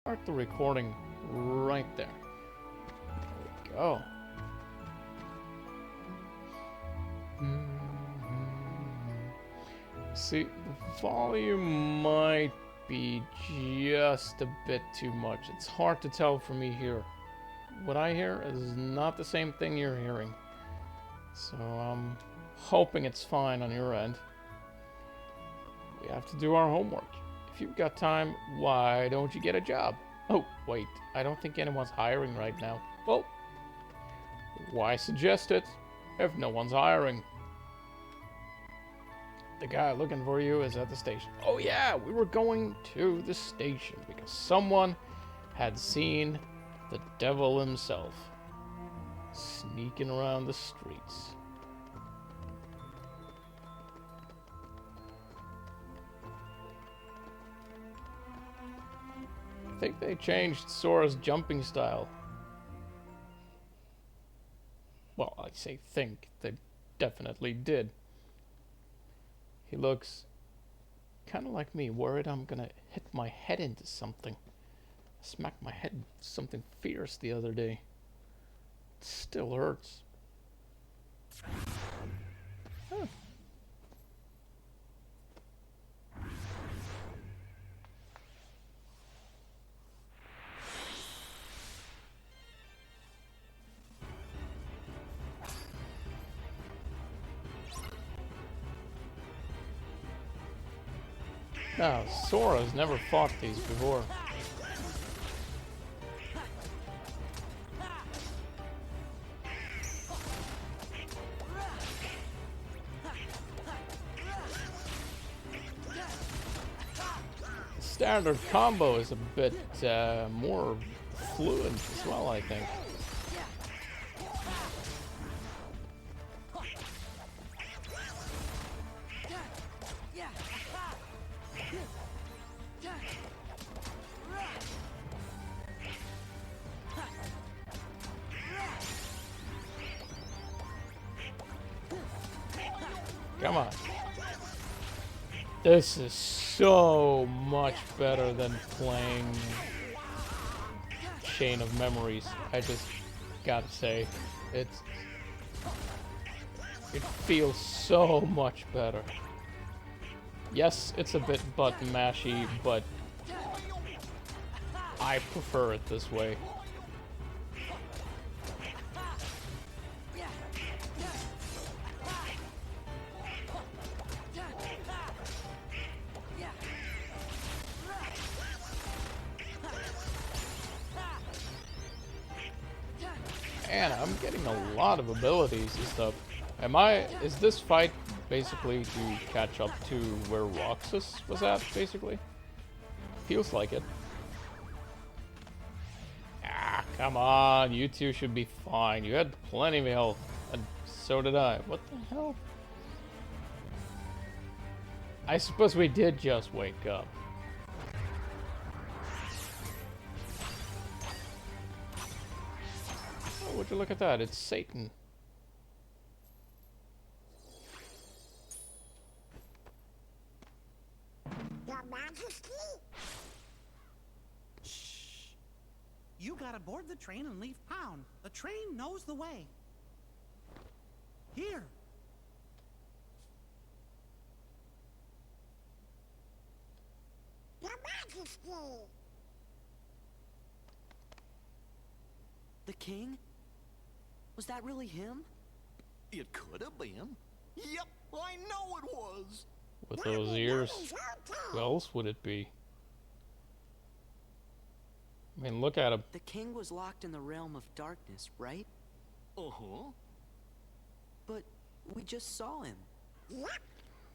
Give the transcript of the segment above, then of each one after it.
start the recording right there. There we go. See, the volume might be just a bit too much. It's hard to tell for me here. What I hear is not the same thing you're hearing. So I'm hoping it's fine on your end. We have to do our homework. If you've got time, why don't you get a job? Oh, wait, I don't think anyone's hiring right now. Well, why suggest it if no one's hiring? The guy looking for you is at the station. Oh yeah, we were going to the station because someone had seen the devil himself sneaking around the streets. I think they changed Sora's jumping style. Well, I say think, they definitely did. He looks kind of like me, worried I'm gonna hit my head into something. I smacked my head into something fierce the other day. It still hurts. Huh. Now, Sora's never fought these before. The standard combo is a bit more fluent as well, I think. Come on. This is so much better than playing Chain of Memories. I just gotta say, it feels so much better. Yes, it's a bit button mashy, but I prefer it this way. Man, I'm getting a lot of abilities and stuff. Is this fight basically to catch up to where Roxas was at, basically? Feels like it. Ah, come on, you two should be fine. You had plenty of health, and so did I. What the hell? I suppose we did just wake up. Oh, would you look at that? It's Satan. Your Majesty? Shh. You gotta board the train and leave town. The train knows the way. Here. Your Majesty! The king? Was that really him? It could have been. Yep, I know it was. With those ears, who else would it be? I mean, look at him. The king was locked in the realm of darkness, right? Uh-huh. But we just saw him. Yep.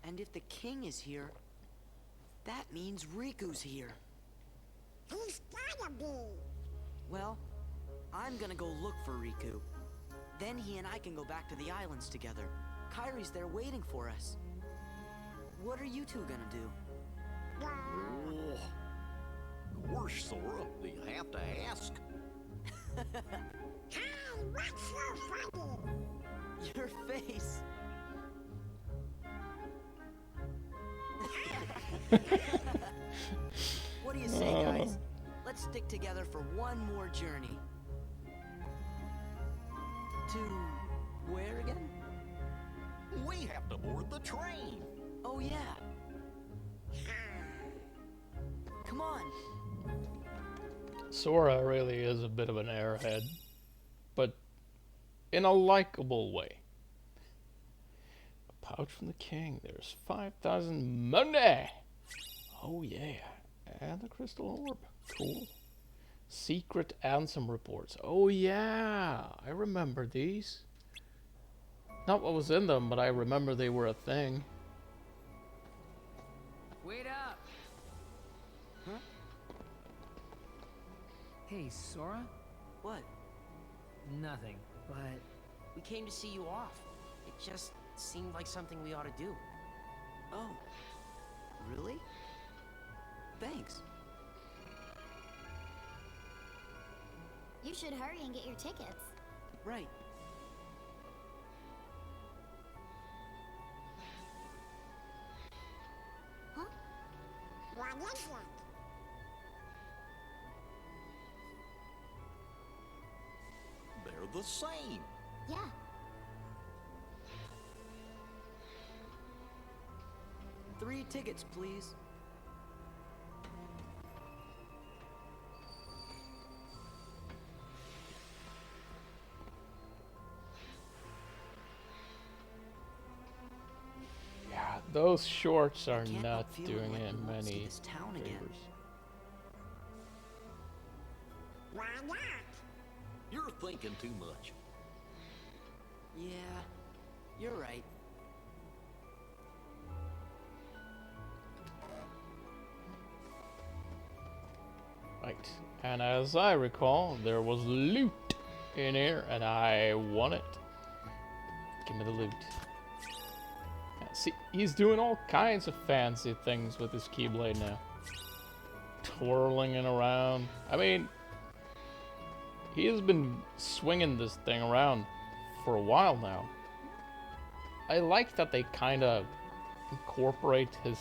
And if the king is here, that means Riku's here. He's gotta be. Well, I'm gonna go look for Riku. Then he and I can go back to the islands together. Kairi's there waiting for us. What are you two gonna do? Oh. Gosh, Sora, do you have to ask? Hey, what's so funny? Your face. What do you say, guys? Let's stick together for one more journey. To where again? We have to board the train. Oh yeah. Come on. Sora really is a bit of an airhead, but in a likable way. A pouch from the king. There's 5,000 money. Oh yeah, and the crystal orb. Cool. Secret Ansem reports. Oh yeah, I remember these. Not what was in them, but I remember they were a thing. Wait up! Huh? Hey, Sora? What? Nothing, but we came to see you off. It just seemed like something we ought to do. Oh. Really? Thanks. You should hurry and get your tickets. Right. Huh? What is it? They're the same. Yeah. Three tickets, please. Yeah, those shorts are Can't not help feeling doing like it we won't see many this town again. favors. Why not? You're thinking too much. Yeah, you're right. Right, and as I recall, there was loot in here, and I want it. Give me the loot. Yeah, see, he's doing all kinds of fancy things with his Keyblade now. Twirling it around. I mean, he has been swinging this thing around for a while now. I like that they kind of incorporate his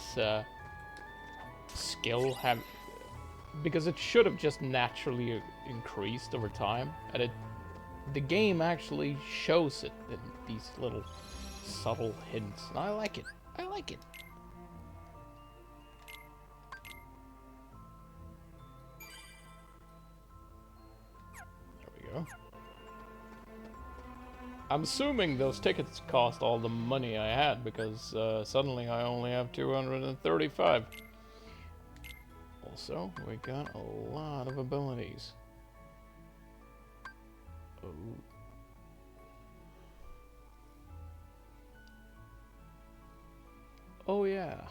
skill, because it should have just naturally increased over time, and the game actually shows it in these little subtle hints, and I like it. I like it. There we go. I'm assuming those tickets cost all the money I had, because suddenly I only have 235. Also, we got a lot of abilities. Oh. Oh yeah.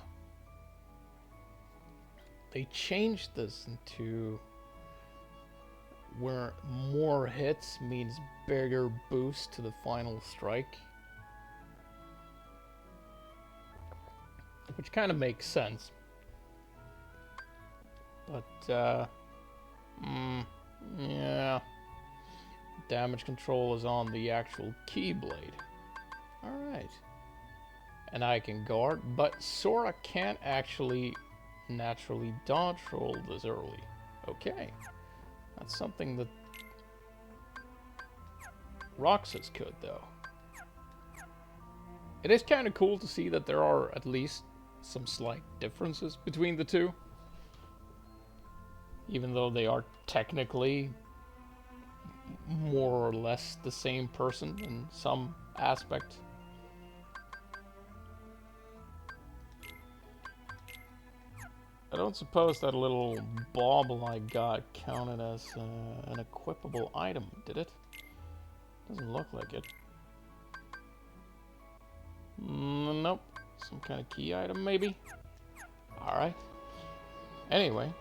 They changed this into where more hits means bigger boost to the final strike. Which kind of makes sense. But, yeah. Damage control is on the actual Keyblade. Alright. And I can guard, but Sora can't actually naturally dodge roll this early. Okay. That's something that Roxas could, though. It is kind of cool to see that there are at least some slight differences between the two. Even though they are technically more or less the same person in some aspect. I don't suppose that little bauble I got counted as an equipable item, did it? Doesn't look like it. Nope. Some kind of key item, maybe? Alright. Anyway.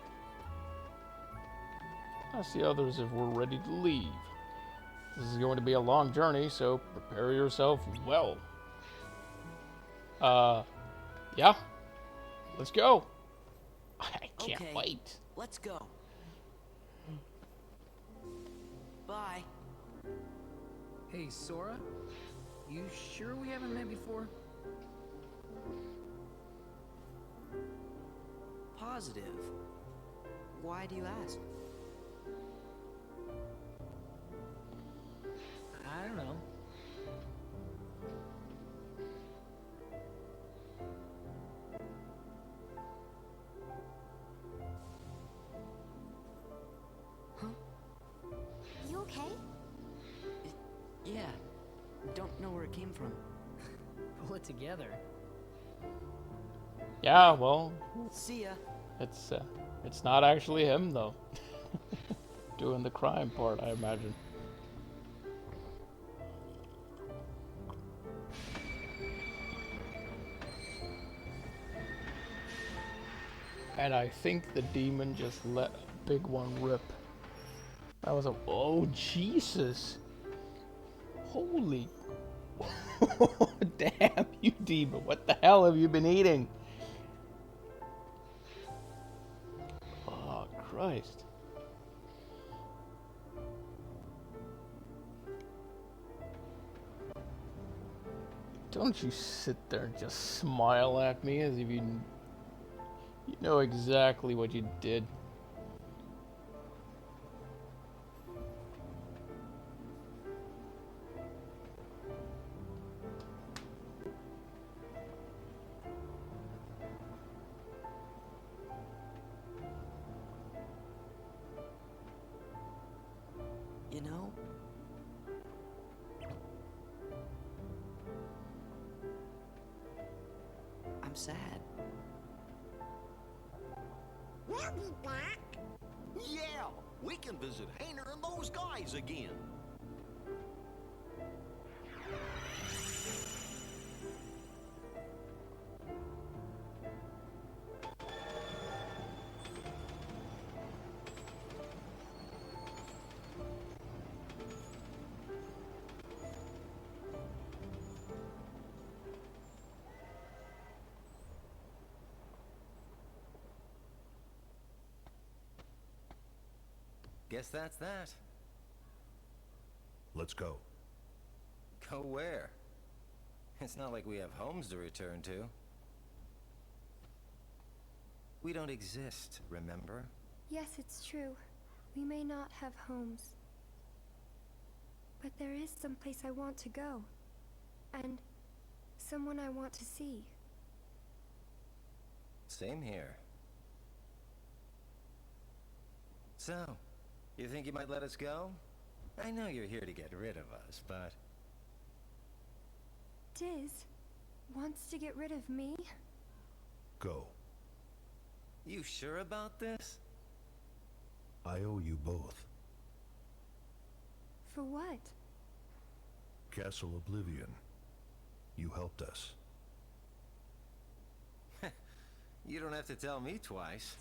Ask the others if we're ready to leave. This is going to be a long journey, so prepare yourself well. Yeah. Let's go. I can't Okay, wait. Let's go. Bye. hey, Sora? You sure we haven't met before? Positive. Why do you ask? okay? Yeah. Don't know where it came from. Pull it together. Yeah, well, See ya. it's not actually him though. Doing the crime part, I imagine. And I think the demon just let a big one rip. That was a... Oh, Jesus. Holy... Damn you, demon. What the hell have you been eating? Oh, Christ. Don't you sit there and just smile at me as if you know exactly what you did. You know? I'm sad. We'll be back. Yeah, we can visit Hayner and those guys again. Guess that's that. Let's go. Go where? It's not like we have homes to return to. We don't exist, remember? Yes, it's true. We may not have homes. But there is some place I want to go. And someone I want to see. Same here. So, you think you might let us go? I know you're here to get rid of us, but... Diz wants to get rid of me? Go. You sure about this? I owe you both. For what? Castle Oblivion. You helped us. You don't have to tell me twice.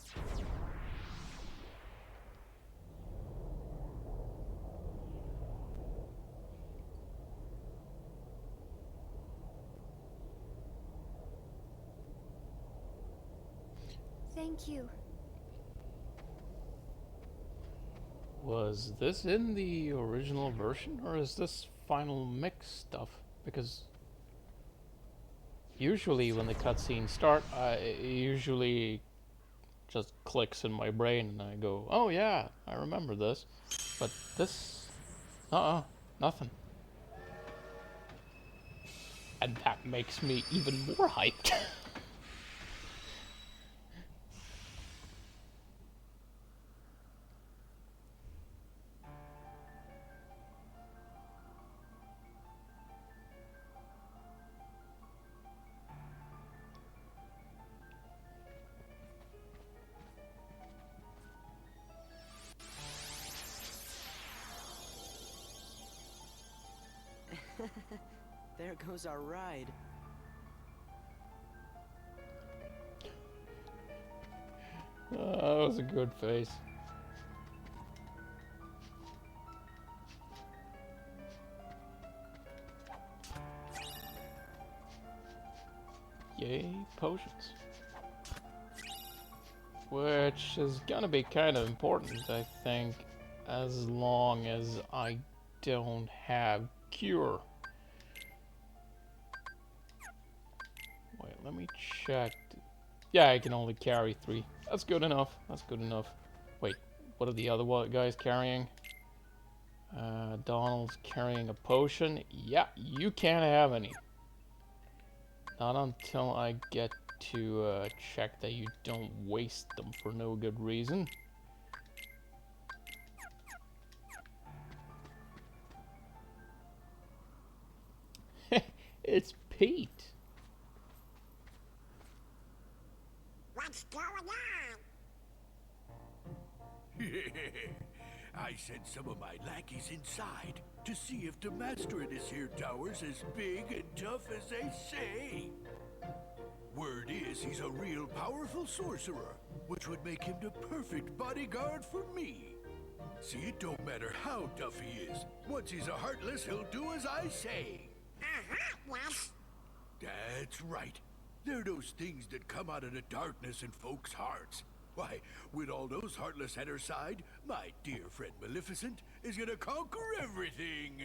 Thank you. Was this in the original version, or is this final mix stuff? Because usually when the cutscenes start, it usually just clicks in my brain and I go, oh yeah, I remember this. But this, nothing. And that makes me even more hyped. There goes our ride. That was a good face. Yay, potions. Which is gonna be kind of important, I think, as long as I don't have cure. Wait, let me check. Yeah, I can only carry 3. That's good enough. That's good enough. Wait, what are the other guys carrying? Donald's carrying a potion. Yeah, you can't have any. Not until I get to check that you don't waste them for no good reason. It's Pete. What's going on? I sent some of my lackeys inside to see if the master in this here tower's as big and tough as they say. Word is he's a real powerful sorcerer, which would make him the perfect bodyguard for me. See, it don't matter how tough he is. Once he's a Heartless, he'll do as I say. Yes. That's right. They're those things that come out of the darkness in folks' hearts. Why, with all those Heartless at her side, my dear friend Maleficent is gonna conquer everything.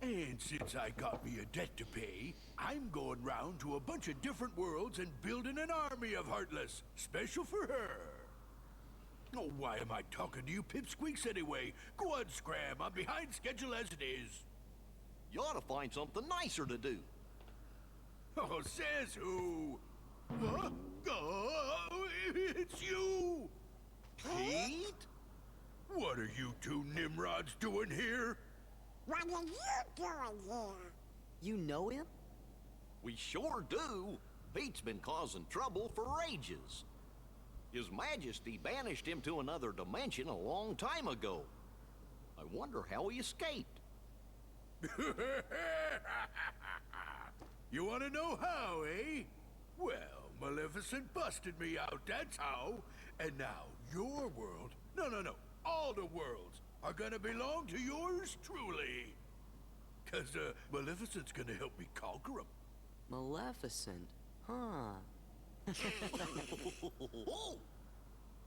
And since I got me a debt to pay, I'm going round to a bunch of different worlds and building an army of Heartless, special for her. Oh, why am I talking to you pipsqueaks anyway? Go on, Scram. I'm behind schedule as it is. You ought to find something nicer to do. Oh, says who? Huh? Oh, it's you! Pete? What are you two Nimrods doing here? What are you doing here? You know him? We sure do. Pete's been causing trouble for ages. His Majesty banished him to another dimension a long time ago. I wonder how he escaped. You want to know how, eh? Well, Maleficent busted me out, that's how. And now your world, no, all the worlds are gonna belong to yours truly. 'Cause Maleficent's gonna help me conquer them. Maleficent, huh? Oh,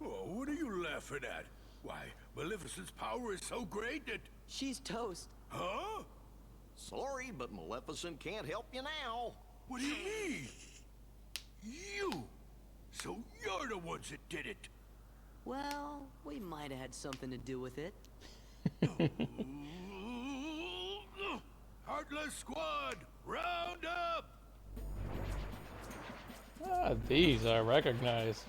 what are you laughing at? Why, Maleficent's power is so great that... She's toast. Huh? Sorry, but Maleficent can't help you now. What do you mean? You! So you're the ones that did it. Well, we might have had something to do with it. Heartless Squad, round up! Ah, these I recognize.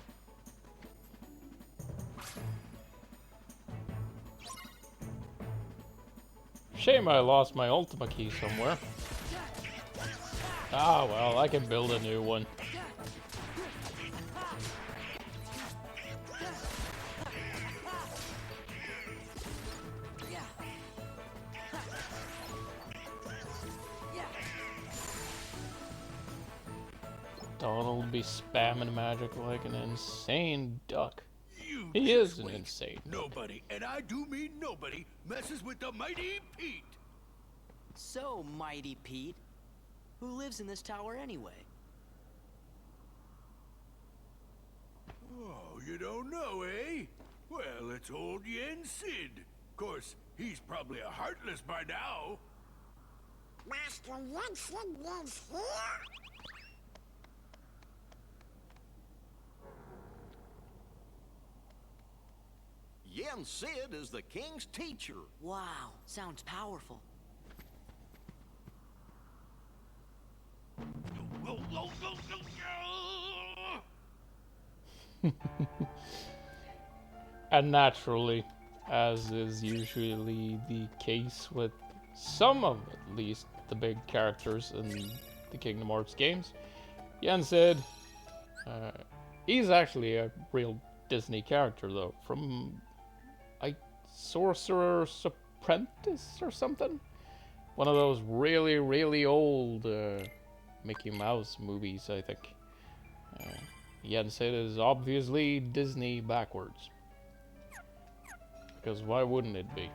Shame I lost my Ultima key somewhere. Ah, well, I can build a new one. Donald be spamming magic like an insane duck. He is an insane duck. Nobody, and I do mean nobody, messes with the mighty Pete. So, mighty Pete, who lives in this tower anyway? Oh, you don't know, eh? Well, it's old Yen Sid. Of course, he's probably a Heartless by now. Master Yensid lives here? Yen Sid is the king's teacher. Wow, sounds powerful. And naturally, as is usually the case with some of at least the big characters in the Kingdom Hearts games, Yen Sid, he's actually a real Disney character though, from Sorcerer's Apprentice or something? One of those really, really old Mickey Mouse movies, I think. Yen Sid is obviously Disney backwards. Because why wouldn't it be?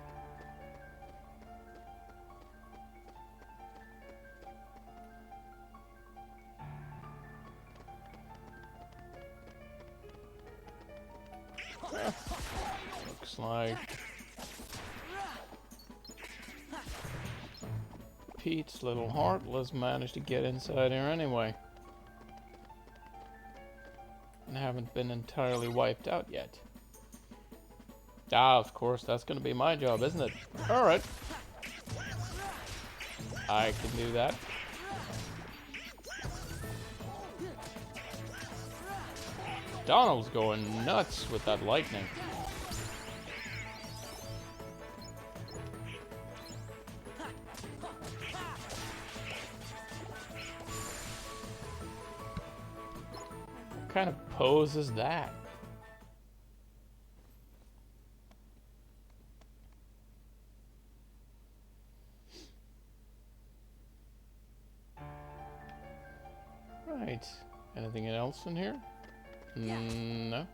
Looks like Pete's little Heartless managed to get inside here anyway. And haven't been entirely wiped out yet. Ah, of course, that's gonna be my job, isn't it? Alright. I can do that. Donald's going nuts with that lightning. kind of pose is that? Right. Anything else in here? Yeah. No.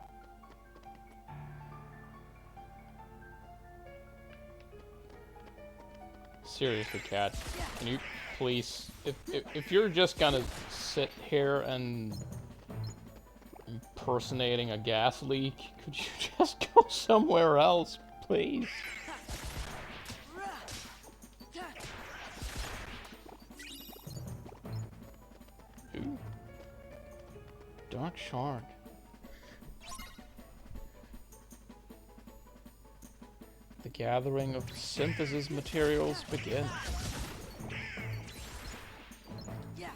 Seriously, cat. Can you please, if you're just gonna sit here and impersonating a gas leak, could you just go somewhere else, please? Ooh. Dark shard. The gathering of synthesis materials begins. Yeah.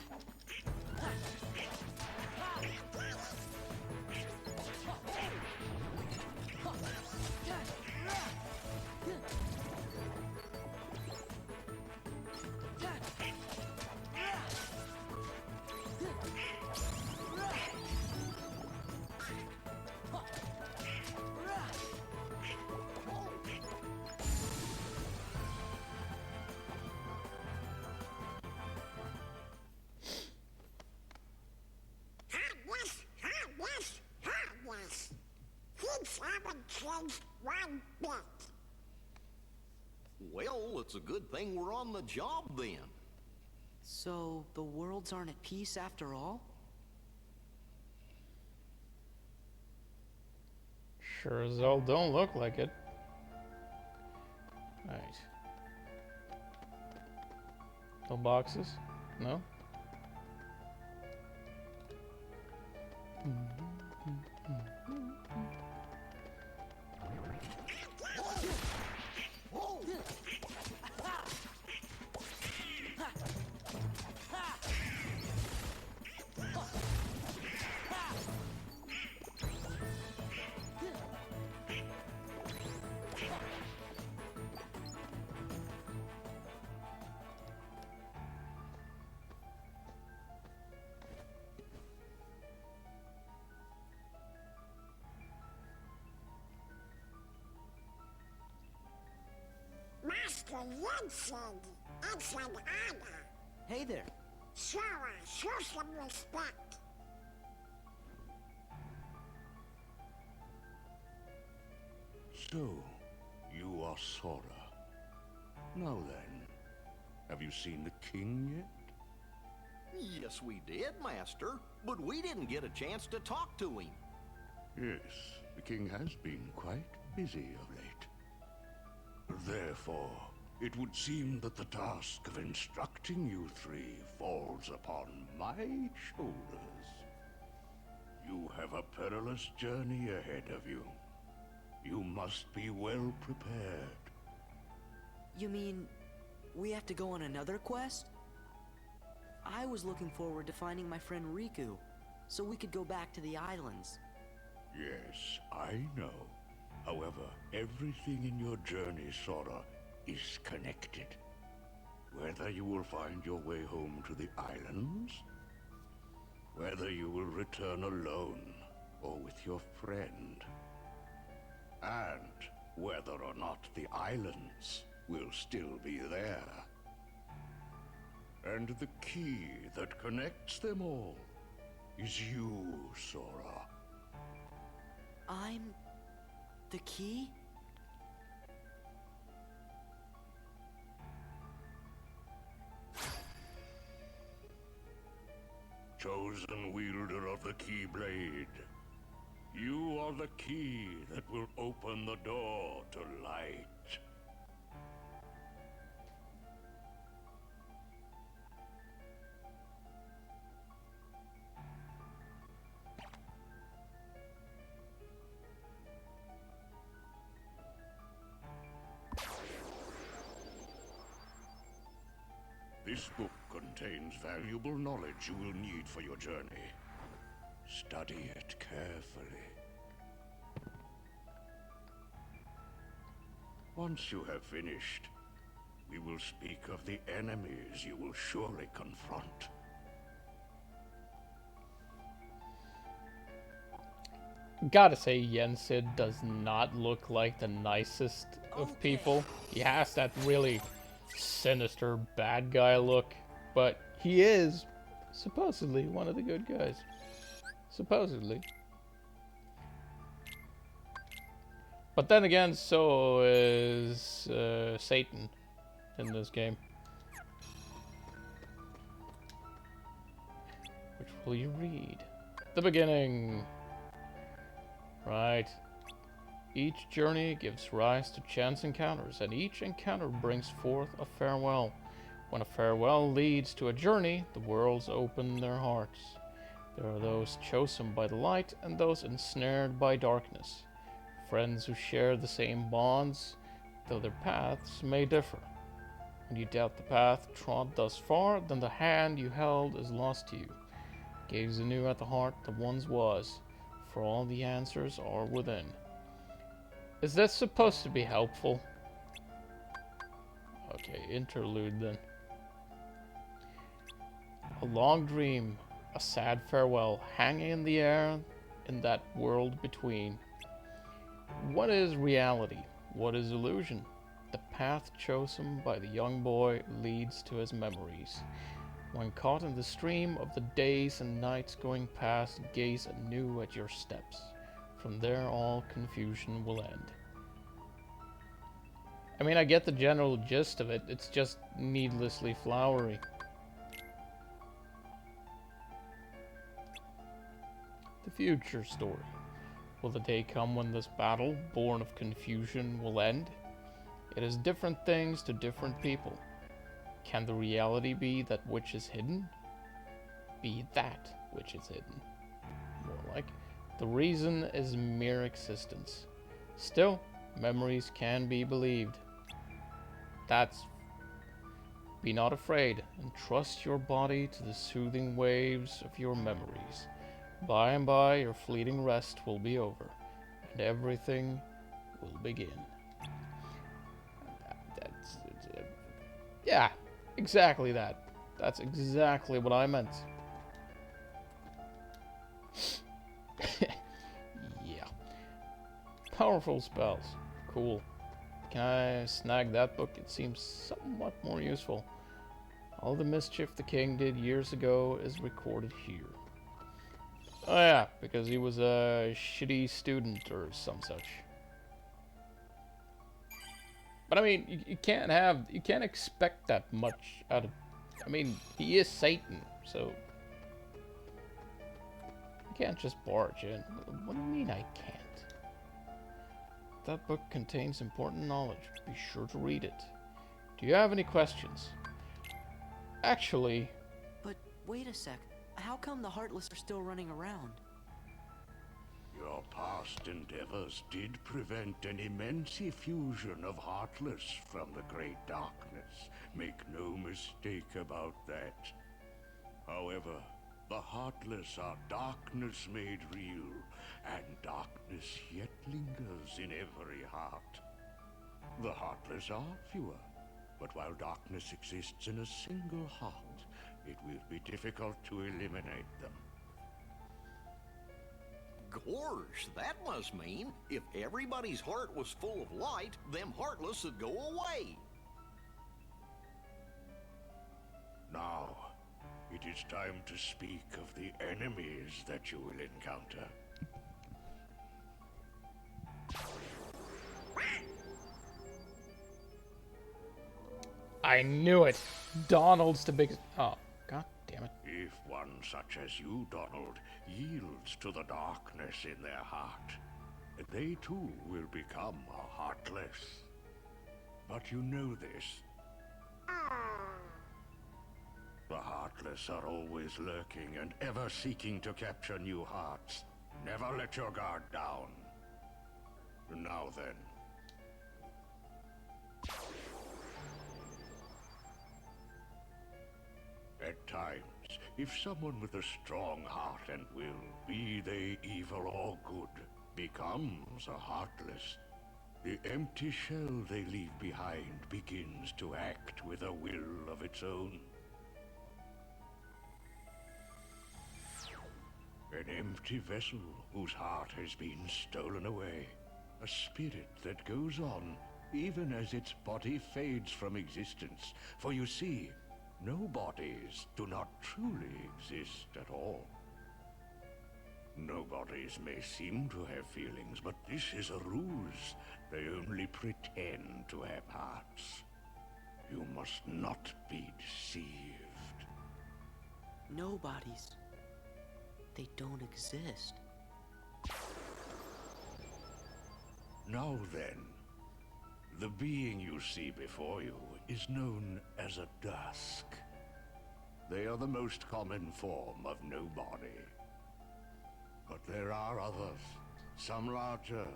Yes. Things haven't changed one bit. Well, it's a good thing we're on the job then. So, the worlds aren't at peace after all? Sure as hell don't look like it. Right. No boxes? No? Master Yensid, it's an honor. Hey there. Sora, show some respect. So, you are Sora. Now then, have you seen the king yet? Yes, we did, Master, but we didn't get a chance to talk to him. Yes, the king has been quite busy of late. Therefore, it would seem that the task of instructing you three falls upon my shoulders. You have a perilous journey ahead of you. You must be well prepared. You mean, we have to go on another quest? I was looking forward to finding my friend Riku, so we could go back to the islands. Yes, I know. However, everything in your journey, Sora, is connected. Whether you will find your way home to the islands, whether you will return alone or with your friend, and whether or not the islands will still be there. And the key that connects them all is you, Sora. I'm the key? Chosen wielder of the Keyblade, you are the key that will open the door to light. This book contains valuable knowledge you will need for your journey. Study it carefully. Once you have finished, we will speak of the enemies you will surely confront. Gotta say, Yensid does not look like the nicest of people. He has that really sinister bad guy look, but he is supposedly one of the good guys. Supposedly. But then again, so is Satan in this game. Which will you read? The beginning. Right. Each journey gives rise to chance encounters, and each encounter brings forth a farewell. When a farewell leads to a journey, the worlds open their hearts. There are those chosen by the light and those ensnared by darkness. Friends who share the same bonds, though their paths may differ. When you doubt the path trod thus far, then the hand you held is lost to you. Gaze anew at the heart that once was, for all the answers are within. Is this supposed to be helpful? Okay, interlude then. A long dream, a sad farewell, hanging in the air in that world between. What is reality? What is illusion? The path chosen by the young boy leads to his memories. When caught in the stream of the days and nights going past, gaze anew at your steps. From there all confusion will end. I mean, I get the general gist of it, it's just needlessly flowery. The future story. Will the day come when this battle, born of confusion, will end? It is different things to different people. Can the reality be that which is hidden? Be that which is hidden. More like, the reason is mere existence. Still, memories can be believed. Be not afraid, and trust your body to the soothing waves of your memories. By and by, your fleeting rest will be over, and everything will begin. Yeah, exactly that. That's exactly what I meant. Yeah. Powerful spells. Cool. Can I snag that book? It seems somewhat more useful. All the mischief the king did years ago is recorded here. Oh yeah, because he was a shitty student or some such. But I mean, you can't expect that much out of, I mean, he is Satan, so you can't just barge in. What do you mean I can't? That book contains important knowledge. Be sure to read it. Do you have any questions? Actually... But wait a sec. How come the Heartless are still running around? Your past endeavors did prevent an immense effusion of Heartless from the Great Darkness. Make no mistake about that. However, the Heartless are darkness made real, and darkness yet lingers in every heart. The Heartless are fewer, but while darkness exists in a single heart, it will be difficult to eliminate them. Gorge, that must mean if everybody's heart was full of light, them Heartless would go away. Now, it is time to speak of the enemies that you will encounter. I knew it! Donald's the biggest... Oh, god damn it. If one such as you, Donald, yields to the darkness in their heart, they too will become a Heartless. But you know this. The Heartless are always lurking and ever seeking to capture new hearts. Never let your guard down. Now then. At times, if someone with a strong heart and will, be they evil or good, becomes a Heartless, the empty shell they leave behind begins to act with a will of its own. An empty vessel whose heart has been stolen away. A spirit that goes on even as its body fades from existence. For you see, no bodies do not truly exist at all. Nobodies may seem to have feelings, but this is a ruse. They only pretend to have hearts. You must not be deceived. Nobodies. They don't exist. Now then, the being you see before you is known as a Dusk. They are the most common form of nobody. But there are others, some larger,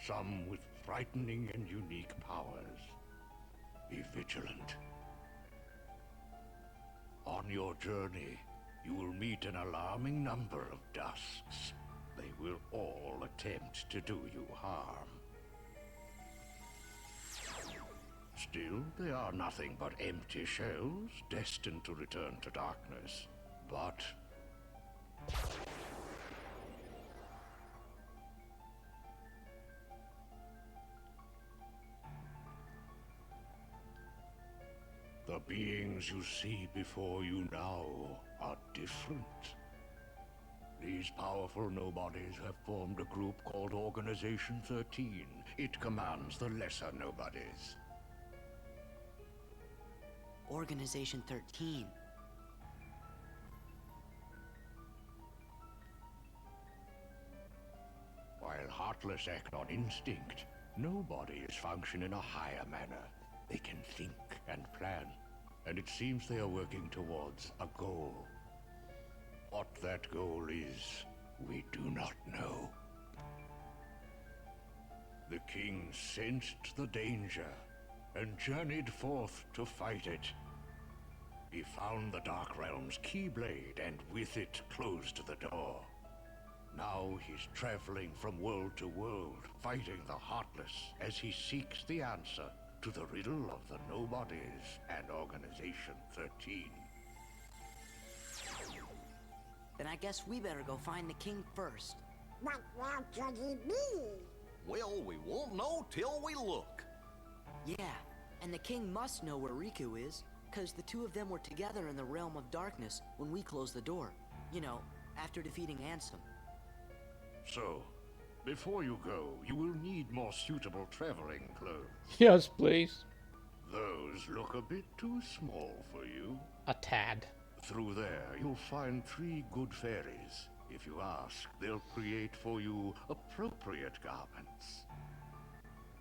some with frightening and unique powers. Be vigilant. On your journey, you will meet an alarming number of Dusks. They will all attempt to do you harm. Still, they are nothing but empty shells, destined to return to darkness. But the beings you see before you now are different. These powerful nobodies have formed a group called Organization 13. It commands the lesser nobodies. Organization 13. While Heartless act on instinct, nobodies function in a higher manner. They can think and plan, and it seems they are working towards a goal. What that goal is, we do not know. The king sensed the danger and journeyed forth to fight it. He found the Dark Realm's Keyblade and with it closed the door. Now he's traveling from world to world, fighting the Heartless as he seeks the answer to the riddle of the Nobodies and Organization 13. Then I guess we better go find the king first. But where could he be? Well, we won't know till we look. Yeah, and the king must know where Riku is, because the two of them were together in the Realm of Darkness when we closed the door. You know, after defeating Ansem. So, before you go, you will need more suitable traveling clothes. Yes, please. Those look a bit too small for you. A tad. Through there, you'll find 3 good fairies. If you ask, they'll create for you appropriate garments.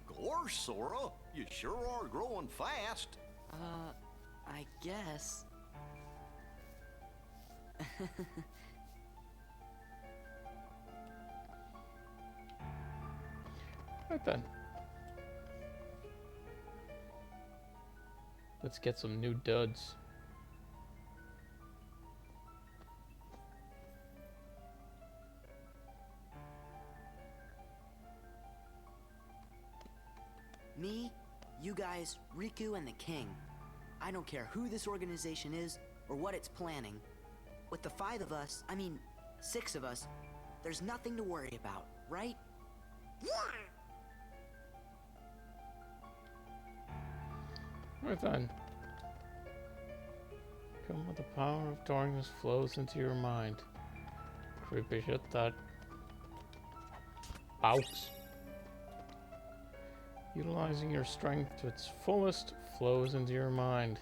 Gorge, Sora, you sure are growing fast. I guess. Right then. Let's get some new duds. Me, you guys, Riku, and the king. I don't care who this organization is or what it's planning. With the 5 of us, 6 of us, there's nothing to worry about, right? Yeah. Right then. Come with the power of darkness flows into your mind. Creepy shit that bounce. Utilizing your strength to its fullest flows into your mind.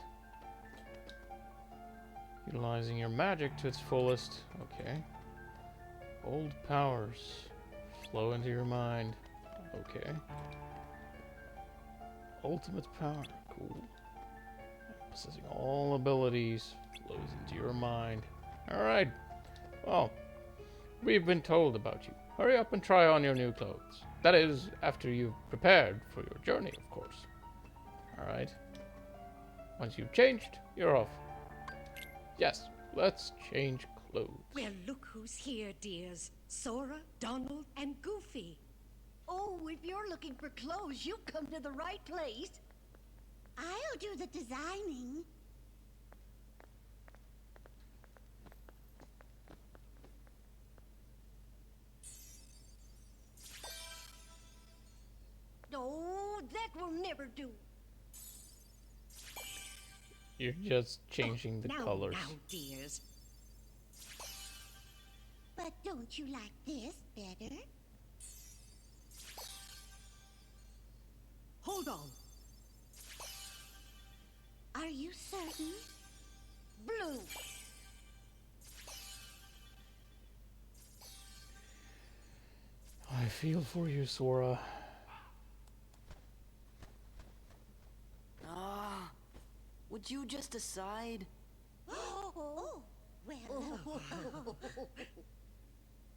Utilizing your magic to its fullest. Okay. Old powers flow into your mind. Okay. Ultimate power. Cool. Possessing all abilities flows into your mind. Alright. Well, we've been told about you. Hurry up and try on your new clothes. That is, after you've prepared for your journey, of course. Alright. Once you've changed, you're off. Yes, let's change clothes. Well, look who's here, dears. Sora, Donald, and Goofy. Oh, if you're looking for clothes, you've come to the right place. I'll do the designing. No, that will never do. You're just changing the colors. Now, dears. But don't you like this better? Hold on. Are you certain? Blue. I feel for you, Sora. Ah, would you just decide? Oh, well.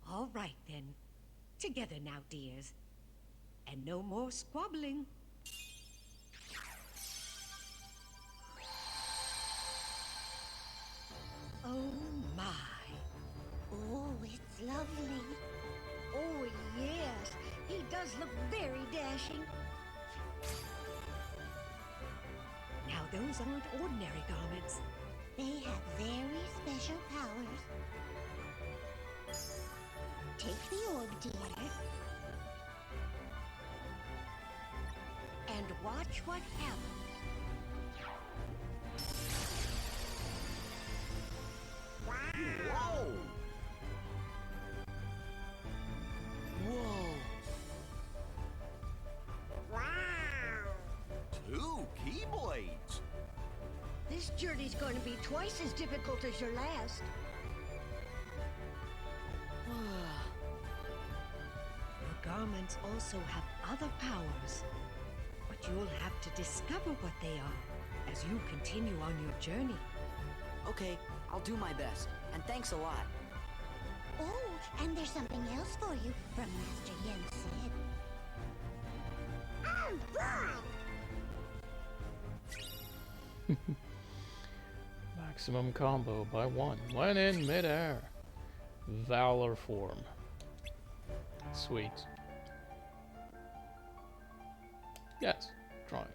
All right, then. Together now, dears. And no more squabbling. Oh, my. Oh, it's lovely. Oh, yes. He does look very dashing. Now, those aren't ordinary garments. They have very special powers. Take the orb, dear. And watch what happens. Whoa! Whoa! Wow. 2 Keyblades! This journey's going to be twice as difficult as your last. Your garments also have other powers. But you'll have to discover what they are as you continue on your journey. Okay, I'll do my best. And thanks a lot. Oh, and there's something else for you from Master Yen Sid. Oh, boy! Maximum combo by 1 when in midair. Valor form. Sweet. Yes, drive.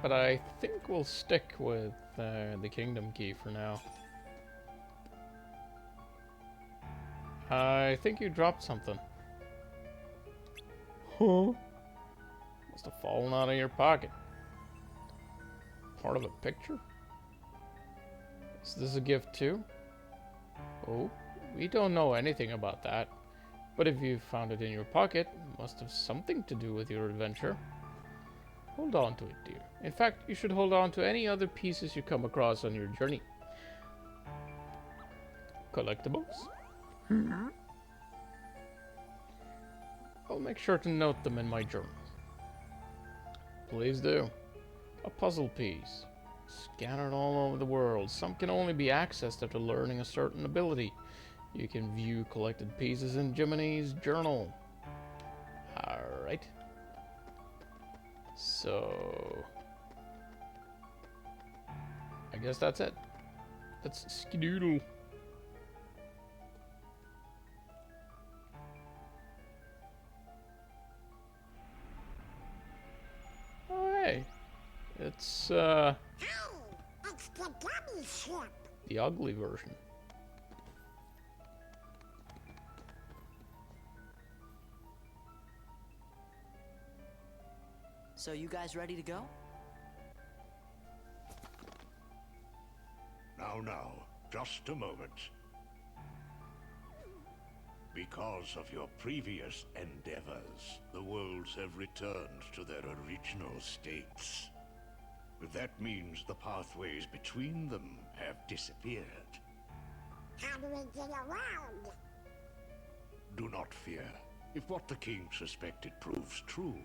But I think we'll stick with the Kingdom Key for now. I think you dropped something. Huh? Must have fallen out of your pocket. Part of a picture? Is this a gift too? Oh, we don't know anything about that. But if you found it in your pocket, it must have something to do with your adventure. Hold on to it, dear. In fact, you should hold on to any other pieces you come across on your journey. Collectibles? I'll make sure to note them in my journal. Please do. A puzzle piece. Scattered all over the world. Some can only be accessed after learning a certain ability. You can view collected pieces in Jiminy's journal. Alright. So... I guess that's it. Let's skedoodle. Oh, hey. It's, Hey, it's the gummy ship. the ugly version. So you guys ready to go? Now, just a moment. Because of your previous endeavors, the worlds have returned to their original states. That means the pathways between them have disappeared. How do we get around? Do not fear. If what the king suspected proves true,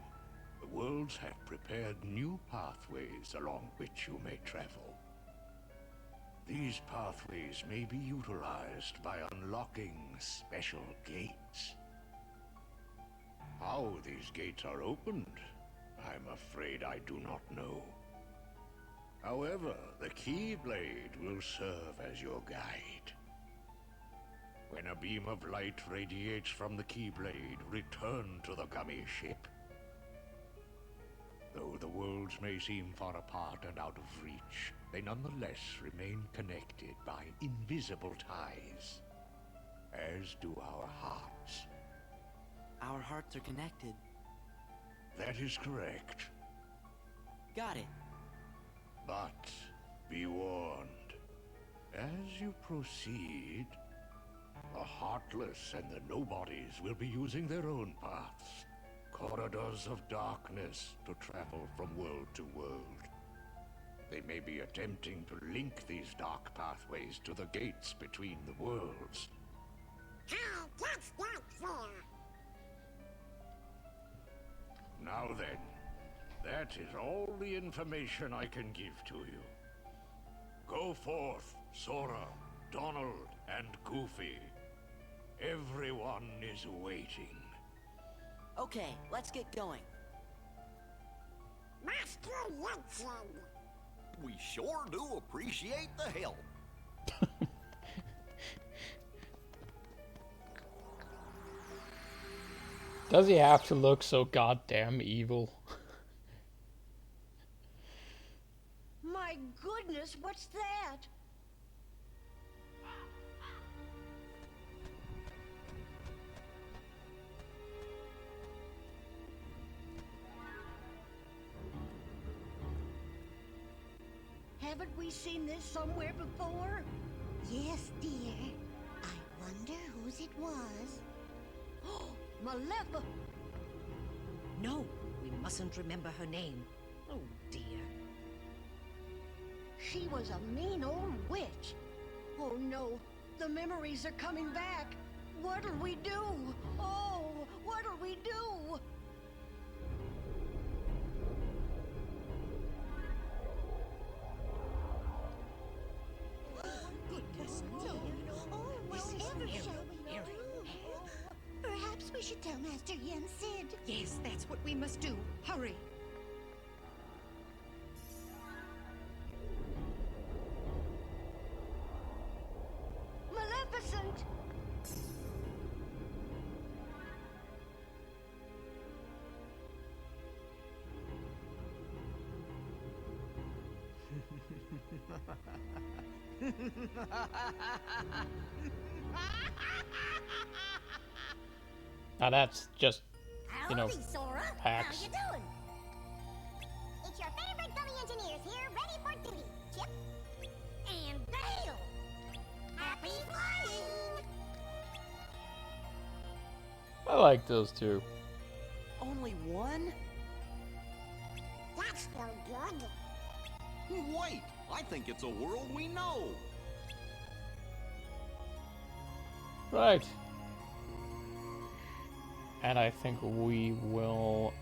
the worlds have prepared new pathways along which you may travel. These pathways may be utilized by unlocking special gates. How these gates are opened, I'm afraid I do not know. However, the Keyblade will serve as your guide. When a beam of light radiates from the Keyblade, return to the gummy ship. Though the worlds may seem far apart and out of reach, they nonetheless remain connected by invisible ties. As do our hearts. Our hearts are connected. That is correct. Got it. But be warned. As you proceed, the Heartless and the Nobodies will be using their own paths. Corridors of darkness to travel from world to world. They may be attempting to link these dark pathways to the gates between the worlds. That's not fair. Now then, that is all the information I can give to you. Go forth, Sora, Donald, and Goofy. Everyone is waiting. Okay, let's get going. Master Yensid. We sure do appreciate the help. Does he have to look so goddamn evil? My goodness, what's that? Haven't we seen this somewhere before? Yes, dear. I wonder whose it was. Malefa! No, we mustn't remember her name. Oh dear. She was a mean old witch. Oh no, the memories are coming back. What'll we do? Oh, what'll we do? Goodness me. Oh, whatever shall we do? Perhaps we should tell Master Yensid. Yes, that's what we must do. Hurry. Maleficent! Now that's just, you know, Howdy, Sora. hacks. How you doing? It's your favorite dummy engineers here, ready for duty. Chip and Dale. Happy flying! I like those two. Only one? That's still good. Wait, I think it's a world we know. Right. And I think we will